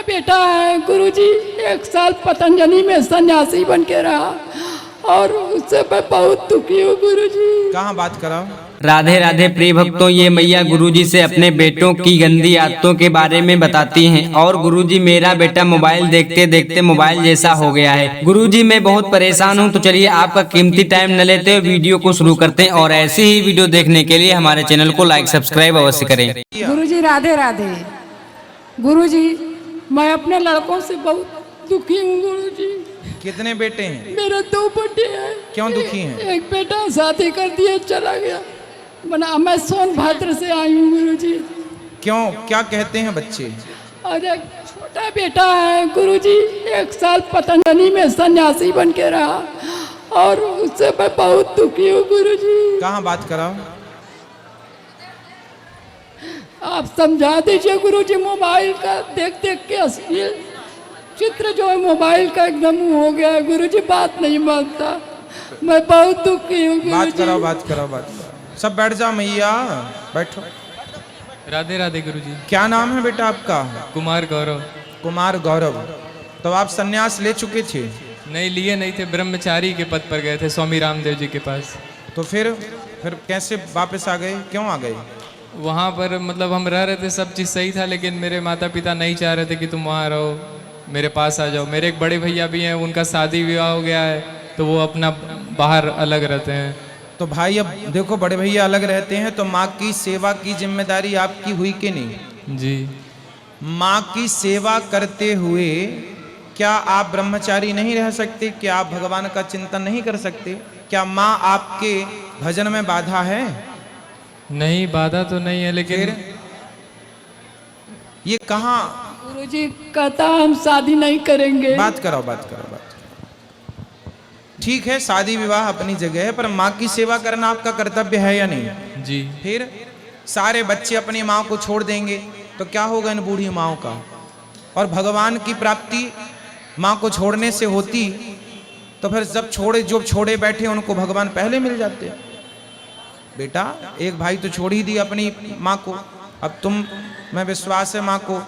बेटा है गुरुजी, 1 साल पतंजलि में सन्यासी बन के रहा और उससे मैं बहुत दुखी हूँ गुरुजी। कहाँ बात कराओ। राधे राधे प्रिय भक्तों, ये मैया गुरुजी से अपने बेटों की गंदी आदतों के बारे में बताती हैं। और गुरुजी, मेरा बेटा मोबाइल देखते देखते मोबाइल जैसा हो गया है। गुरुजी, मैं बहुत परेशान हूँ। तो चलिए आपका कीमती टाइम न लेते हुए वीडियो को शुरू करते हैं और ऐसी ही वीडियो देखने के लिए हमारे चैनल को लाइक सब्सक्राइब अवश्य करें। गुरुजी राधे राधे। गुरुजी, मैं अपने लड़कों से बहुत दुखी हूँ गुरुजी। कितने बेटे हैं? मेरे 2 बेटे हैं। क्यों दुखी हैं? एक बेटा शादी कर दिया चला गया, मैं सोनभद्र से आई हूँ गुरुजी। क्यों, क्या कहते हैं बच्चे? और एक छोटा बेटा है गुरुजी, 1 साल पतंजलि में सन्यासी बन के रहा और उससे मैं बहुत दुखी हूँ गुरुजी। कहाँ बात कराओ। आप समझा दीजिए गुरुजी। मोबाइल का देख देख के अश्लील चित्र जो है मोबाइल का एकदम हो गया है गुरुजी, बात नहीं मानता। मैं बहुत दुखी हूँ गुरुजी। बात कराओ, बात कराओ, बात कराओ। सब बैठ जाओ मैया, बैठो। राधे राधे गुरुजी। क्या नाम है बेटा आपका? कुमार गौरव। कुमार गौरव। तो आप सन्यास ले चुके थे? नहीं, लिए नहीं थे, ब्रह्मचारी के पद पर गए थे स्वामी रामदेव जी के पास। तो फिर कैसे वापस आ गए, क्यों आ गए? वहाँ पर मतलब हम रह रहे थे, सब चीज़ सही था, लेकिन मेरे माता पिता नहीं चाह रहे थे कि तुम वहाँ रहो, मेरे पास आ जाओ। मेरे एक बड़े भैया भी हैं, उनका शादी विवाह हो गया है, तो वो अपना बाहर अलग रहते हैं। तो भाई अब देखो, बड़े भैया अलग रहते हैं तो माँ की सेवा की जिम्मेदारी आपकी हुई कि नहीं? जी। माँ की सेवा करते हुए क्या आप ब्रह्मचारी नहीं रह सकते? क्या आप भगवान का चिंतन नहीं कर सकते? क्या माँ आपके भजन में बाधा है? नहीं, बाधा तो नहीं है, लेकिन ये कहाँ? गुरुजी कहता हम शादी नहीं करेंगे। बात कराओ, बात कराओ, बात। ठीक है, शादी विवाह अपनी जगह है, पर माँ की सेवा करना आपका कर्तव्य है या नहीं? जी। फिर सारे बच्चे अपनी माँ को छोड़ देंगे तो क्या होगा इन बूढ़ी माँओं का? और भगवान की प्राप्ति माँ को छोड़ने से होती तो फिर जो छोड़े बैठे उनको भगवान पहले मिल जाते। बेटा, एक भाई तो छोड़ ही दी अपनी माँ को, अब तुम, मैं विश्वास है माँ को,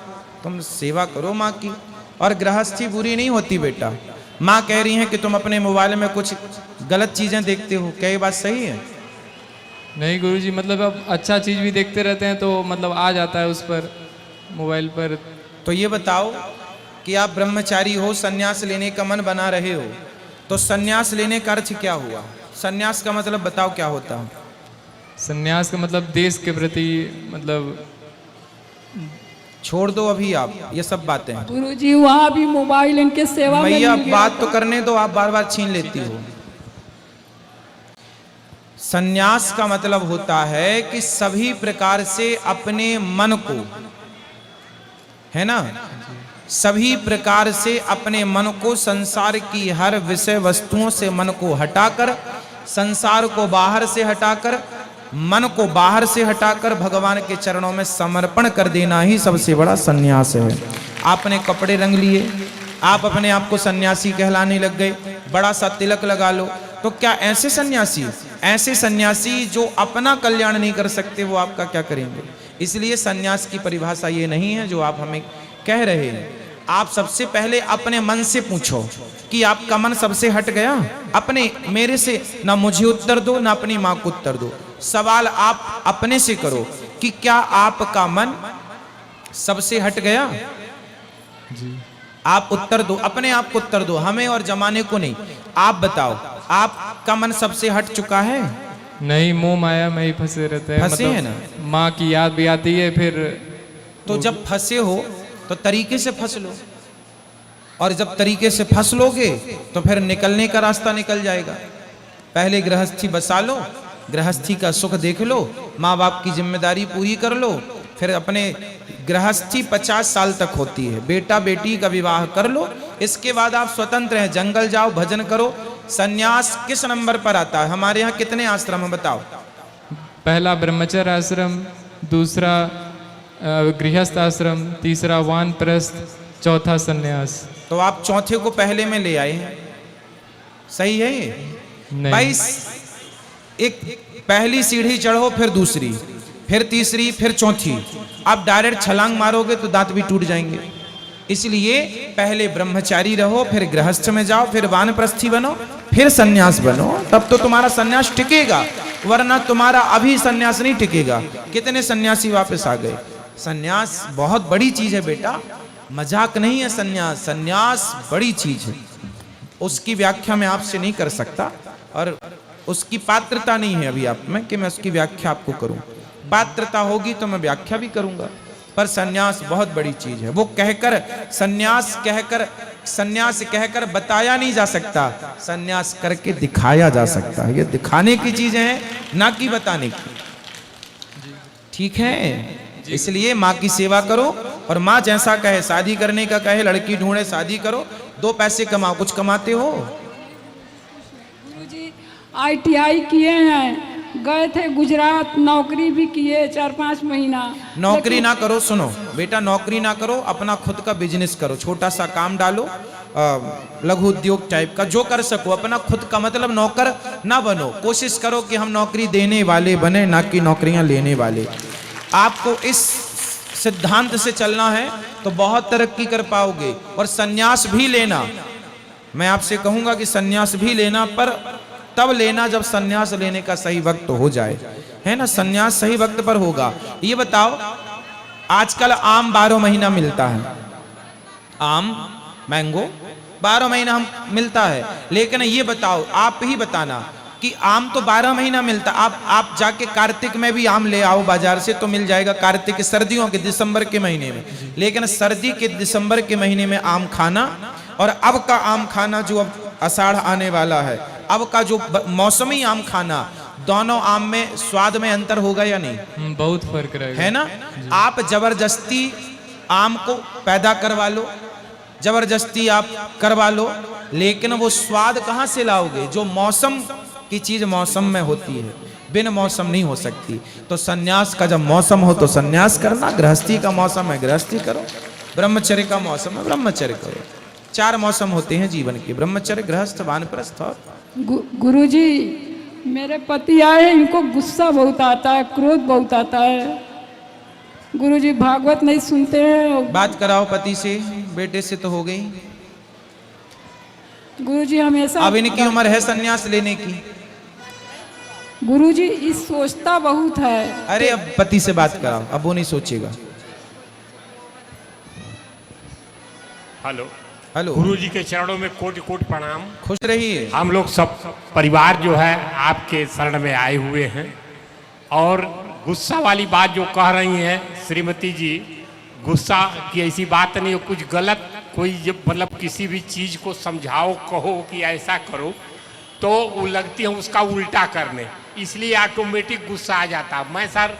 तुम सेवा करो माँ की। और गृहस्थी बुरी नहीं होती बेटा। माँ कह रही है कि तुम अपने मोबाइल में कुछ गलत चीजें देखते हो, क्या ये बात सही है? नहीं गुरुजी, मतलब अब अच्छा चीज़ भी देखते रहते हैं तो मतलब आ जाता है उस पर, मोबाइल पर। तो ये बताओ कि आप ब्रह्मचारी हो, सन्यास लेने का मन बना रहे हो, तो सन्यास लेने का अर्थ क्या हुआ? सन्यास का मतलब बताओ क्या होता है? सन्यास का मतलब देश के प्रति, मतलब छोड़ दो अभी आप ये सब बातें। गुरुजी वहाँ भी मोबाइल इनके सेवा में मैया मिल गया बात था। तो करने दो, आप बार बार छीन लेती हो। सन्यास का मतलब होता है कि सभी प्रकार से अपने मन को, है ना, सभी प्रकार से अपने मन को संसार की हर विषय वस्तुओं से मन को हटाकर, संसार को बाहर से हटाकर, मन को बाहर से हटाकर भगवान के चरणों में समर्पण कर देना ही सबसे बड़ा सन्यास है। आपने कपड़े रंग लिए, आप अपने आप को सन्यासी कहलाने लग गए, बड़ा सा तिलक लगा लो, तो क्या ऐसे सन्यासी जो अपना कल्याण नहीं कर सकते वो आपका क्या करेंगे? इसलिए सन्यास की परिभाषा ये नहीं है जो आप हमें कह रहे हैं। आप सबसे पहले अपने मन से पूछो कि आपका मन सबसे हट गया? अपने, मेरे से ना मुझे उत्तर दो ना अपनी माँ को उत्तर दो, सवाल आप अपने से करो कि क्या आपका मन सबसे हट गया? जी। आप उत्तर दो, अपने आप को उत्तर दो, हमें और जमाने को नहीं। आप बताओ, आपका मन सबसे हट चुका है? नहीं, मोह माया में ही फंसे रहते हैं। फंसे हैं ना? माँ की याद भी आती है फिर। तो जब फंसे हो तो तरीके से फंस लो, और जब तरीके से फंस लोगे तो फिर निकलने का रास्ता निकल जाएगा। पहले गृहस्थी बसा लो, गृहस्थी का सुख देख लो, माँ बाप की जिम्मेदारी पूरी कर लो, फिर अपने गृहस्थी 50 साल तक होती है, बेटा बेटी का विवाह कर लो, इसके बाद आप स्वतंत्र हैं, जंगल जाओ, भजन करो। सन्यास किस नंबर पर आता है? हमारे यहाँ कितने आश्रम हैं बताओ? पहला ब्रह्मचर्य आश्रम, दूसरा गृहस्थ आश्रम, तीसरा वानप्रस्थ, चौथा सन्यास। तो आप चौथे को पहले में ले आए हैं, सही है ये? नहीं। भाई एक पहली सीढ़ी चढ़ो, फिर दूसरी, फिर तीसरी, फिर चौथी। आप डायरेक्ट छलांग मारोगे तो दांत भी टूट जाएंगे। इसलिए पहले ब्रह्मचारी रहो, फिर गृहस्थ में जाओ, फिर वानप्रस्थी बनो, फिर सन्यास बनो, तब तो तुम्हारा सन्यास टिकेगा, वरना तुम्हारा अभी सन्यास नहीं टिकेगा। कितने सन्यासी वापस आ गए। सन्यास बहुत बड़ी चीज है बेटा, मजाक नहीं है सन्यास। सन्यास बड़ी चीज है, उसकी व्याख्या मैं आपसे नहीं कर सकता और उसकी पात्रता नहीं है अभी आप में कि मैं उसकी व्याख्या आपको करूं। पात्रता होगी तो मैं व्याख्या भी करूंगा, पर सन्यास बहुत बड़ी चीज है। वो कहकर सन्यास कहकर बताया नहीं जा सकता, सन्यास करके दिखाया जा सकता है। ये दिखाने की चीजें हैं, ना कि बताने की। ठीक है, इसलिए माँ की सेवा करो, और माँ जैसा कहे, शादी करने का कहे, लड़की ढूंढे शादी करो, 2 पैसे कमाओ। कुछ कमाते हो? गुरुजी ITI किए हैं, गए थे गुजरात, नौकरी भी किए 4-5 महीना। नौकरी ना करो, सुनो बेटा, नौकरी ना करो, अपना खुद का बिजनेस करो, छोटा सा काम डालो, लघु उद्योग टाइप का, जो कर सको अपना खुद का। मतलब नौकर ना बनो, कोशिश करो कि हम नौकरी देने वाले बने, ना कि नौकरियां लेने वाले। आपको इस सिद्धांत से चलना है तो बहुत तरक्की कर पाओगे। और सन्यास भी लेना, मैं आपसे कहूंगा कि सन्यास भी लेना, पर तब लेना जब सन्यास लेने का सही वक्त हो जाए, है ना। सन्यास सही वक्त पर होगा। ये बताओ, आजकल आम 12 महीना मिलता है, आम मैंगो 12 महीना हम मिलता है, लेकिन ये बताओ, आप ही बताना कि आम तो 12 महीना मिलता। आप जाके कार्तिक में भी आम ले आओ बाजार से तो मिल जाएगा, कार्तिक सर्दियों के दिसंबर के महीने में। लेकिन सर्दी के दिसंबर के महीने में आम खाना और अब का आम खाना, जो अब आषाढ़ आने वाला है, अब का जो मौसमी आम खाना, दोनों आम में स्वाद में अंतर होगा या नहीं? बहुत फर्क रहेगा, है ना। आप जबरदस्ती आम को पैदा करवा लो, जबरदस्ती आप करवा लो, लेकिन वो स्वाद कहाँ से लाओगे? जो मौसम की चीज मौसम में होती है, बिन मौसम नहीं हो सकती। तो सन्यास का जब मौसम हो तो सन्यास करना, गृहस्थी का मौसम है गृहस्थी करो, ब्रह्मचर्य का मौसम है ब्रह्मचर्य करो। 4 मौसम होते हैं जीवन के, ब्रह्मचर्य, गृहस्थ, वानप्रस्थ और गुरुजी मेरे पति आए हैं, इनको गुस्सा बहुत आता है, क्रोध बहुत आता है। गुरुजी भागवत नहीं सुनते हैं। बात कराओ पति से, बेटे से तो हो गई। गुरुजी हमेशा, अब इनकी उम्र है सन्यास लेने की। गुरुजी इस सोचता बहुत है। अरे अब पति से बात कराओ, अब वो नहीं सोचेगा। हेलो हेलो, गुरुजी के चरणों में कोटि कोटि प्रणाम। खुश रहिए। हम लोग सब परिवार जो है आपके शरण में आए हुए हैं, और गुस्सा वाली बात जो कह रही हैं श्रीमती जी, गुस्सा की ऐसी बात नहीं है। कुछ गलत कोई जब मतलब किसी भी चीज़ को समझाओ, कहो कि ऐसा करो, तो वो लगती है उसका उल्टा करने, इसलिए ऑटोमेटिक गुस्सा आ जाता। मैं सर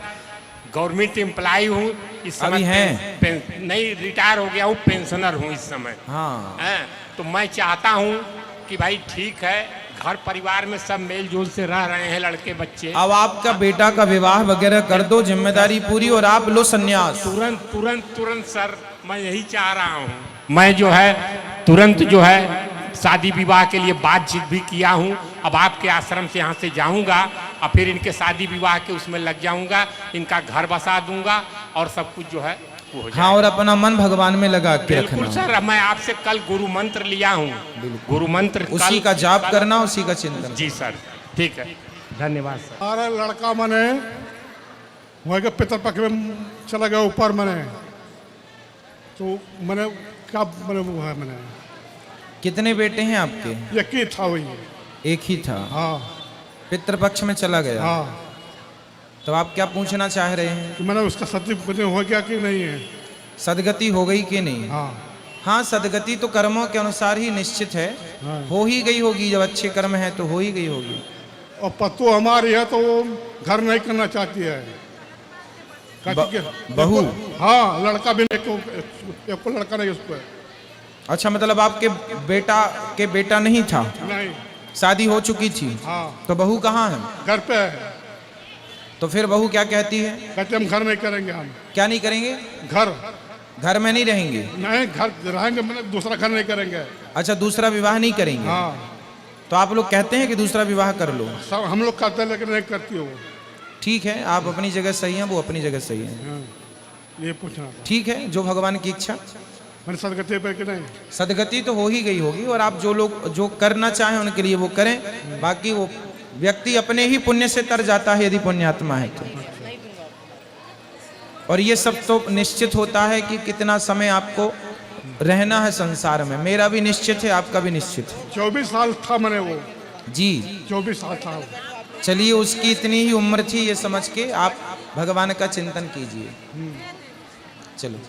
गवर्नमेंट एम्प्लॉय हूँ इस समय, अभी हैं? नहीं, रिटायर हो गया हूँ, पेंशनर हूँ इस समय। हाँ, तो मैं चाहता हूँ कि भाई ठीक है, घर परिवार में सब मेल जोल से रह रहे हैं, लड़के बच्चे। अब आपका बेटा का विवाह वगैरह कर दो, जिम्मेदारी पूरी, और आप लो सन्यास। तुरंत तुरंत तुरंत सर, मैं यही चाह रहा हूँ। मैं जो है तुरंत जो है शादी विवाह के लिए बातचीत भी किया हूँ। अब आपके आश्रम से यहाँ से जाऊँगा और फिर इनके शादी विवाह के उसमें लग जाऊँगा, इनका घर बसा दूंगा और सब कुछ जो है वो हो जाएगा। हाँ, और अपना मन भगवान में लगा के बिल्कुल रखना। सर, मैं आपसे कल गुरु मंत्र लिया हूँ, गुरु मंत्र उसी का जाप करना, उसी का चिंतन। जी सर, ठीक है, धन्यवाद सर। हमारा लड़का मने वहाँ के पितरपक्ष में चला गया ऊपर मने, तो मैंने क्या मैंने वो है मैंने कितने बेटे हैं आपके? एक ही था वही। एक ही था। हाँ पितृपक्ष में चला गया। हाँ, तो आप क्या पूछना चाह रहे हैं? तो मैंने उसका सती हो गया कि नहीं है? सदगति हो गई कि नहीं? हाँ हाँ, सदगति तो कर्मों के अनुसार ही निश्चित है, हो ही गई होगी। जब अच्छे कर्म है तो हो ही गई होगी। और पत्तू हमारी है तो वो घर नहीं करना चाहती है। कहती कि बहू? हाँ, लड़का भी नहीं, एक को लड़का नहीं उसको। अच्छा, मतलब आपके बेटा नहीं था, नहीं, शादी हो चुकी थी। हाँ, तो बहू कहाँ है? घर पे है। तो फिर बहू क्या कहती है? कहते हम घर नहीं करेंगे, हम क्या नहीं करेंगे? घर में नहीं रहेंगे? नहीं, घर रहेंगे, मतलब दूसरा घर नहीं करेंगे। अच्छा, दूसरा विवाह नहीं करेंगे? हाँ, तो आप लोग कहते हैं कि दूसरा विवाह कर लो। सब हम लोग करते हैं लेकिन नहीं करती हो। ठीक है, आप अपनी जगह सही हैं, वो अपनी जगह सही है। हाँ, ये पूछना था। ठीक है, जो भगवान की इच्छा। मैंने सदगति पे कि नहीं? सदगति तो हो ही गई होगी, और आप जो लोग जो करना चाहें उनके लिए वो करें। बाकी वो व्यक्ति अपने ही पुण्य से तर जाता है यदि पुण्यात्मा है तो। और ये सब तो निश्चित होता है कि कितना समय आपको रहना है संसार में। मेरा भी निश्चित है, आपका भी निश्चित है। 24 साल था मैंने वो, जी 24 साल था। चलिए, उसकी इतनी ही उम्र थी ये समझ के आप भगवान का चिंतन कीजिए। चलो।